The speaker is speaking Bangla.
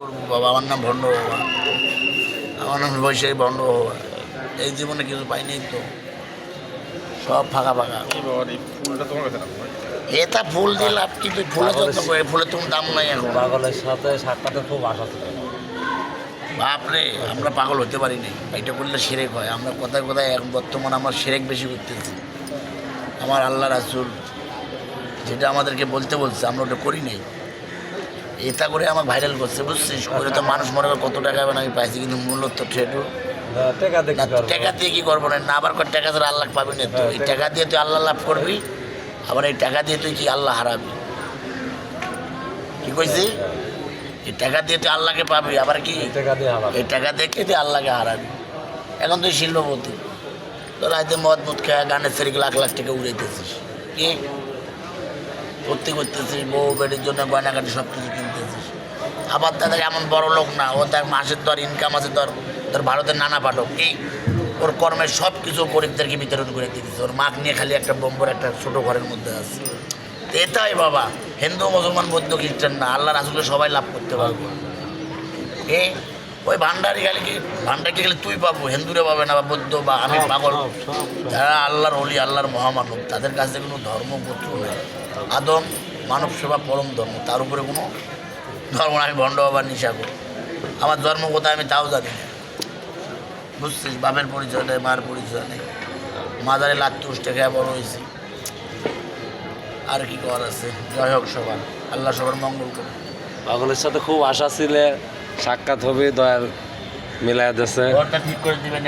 করবো বাবা, আমার নাম ভণ্ড বাবা, আমার নাম বৈশাখী ভণ্ড বাবা। এই জীবনে কিছু পাইনি তো, সব ফাঁকা ফাঁকা। এটা ফুল দিয়ে লাভ কি? তুই ফুলে যত্ন করে, ফুলের তুমি দাম নাই এখন। পাগলের সাথে সাক্ষাতের খুব আশা ছিল। বাপরে, আমরা পাগল হতে পারি না, এটা করলে সেরেক হয়। আমরা কোথায় কোথায় এখন বর্তমানে আমরা সেরেক বেশি করতেছি। আমার আল্লাহ রাসূল যেটা আমাদেরকে বলতে বলছে আমরা ওটা করি নাই, এটা করে আমাকে ভাইরাল করছে, বুঝছিস? করে তো মানুষ মনে করে কত টাকা আমি পাইছি, কিন্তু মূল্য তো সেটু টাকা দিয়ে কি করবো না, আবার টাকা ছাড়া আল্লাহ পাবি না। তো এই টাকা দিয়ে তুই আল্লাহ লাভ করবি, আবার এই টাকা দিয়ে তুই কি আল্লাহ হারাবি? কি কইছি? এই টাকা দিয়ে তুই আল্লাহকে পাবি, আবার কি এই টাকা দিয়ে তুই আল্লাহকে হারাবি। এখন তুই শিল্পপতি, তোর রাইতে মদ মুদ খেয়ে গানের সেরিকে লাখ লাখ টাকা উড়াইতেছিস, কি ভর্তি করতেছিস, বউ বেটির জন্য গয়নাগাটি সব কিছু কিনতেছিস। আবার তাদের এমন বড় লোক না, ও তার মাসের তোর ইনকাম আছে, তোর ভারতের নানা পাঠক, কি ওর কর্মের সব কিছু গরিবদেরকে বিতরণ করে দিতেছে। ওর মাক নিয়ে খালি একটা বম্বর একটা ছোটো ঘরের মধ্যে আছে। এটাই বাবা, হিন্দু মুসলমান বৌদ্ধ খ্রিস্টান না, আল্লাহ রাসূলকে সবাই লাভ করতে পারবে। ওই ভান্ডারি খালি কি ভান্ডারকে খালি তুই পাবো, হিন্দুরে পাবে না, বা বৌদ্ধ বা আমি পাগল। যারা আল্লাহর অলি, আল্লাহর মহামানব, তাদের কাছে কোনো ধর্মপত্র নেই। আদম মানব সেবা পরম ধর্ম, তার উপরে কোনো ধর্ম না। আমি ভণ্ড বাবার নিশা করি, আমার ধর্ম কোথায় আমি তাও জানি না, বুঝছিস? বাপের পরিচয় নেই, মার পরিচয় নেই, মাদারে লাত্তুস টেকা বড় হয়েছি। আর কি করার আছে? জয় হোক সবার, আল্লাহ সবার মঙ্গল করুন। পাগলের সাথে খুব আশা ছিল, সাক্ষাৎ হবে, দয়াল মিলায় দিয়েছে। ঘরটা ঠিক করে দিবেন।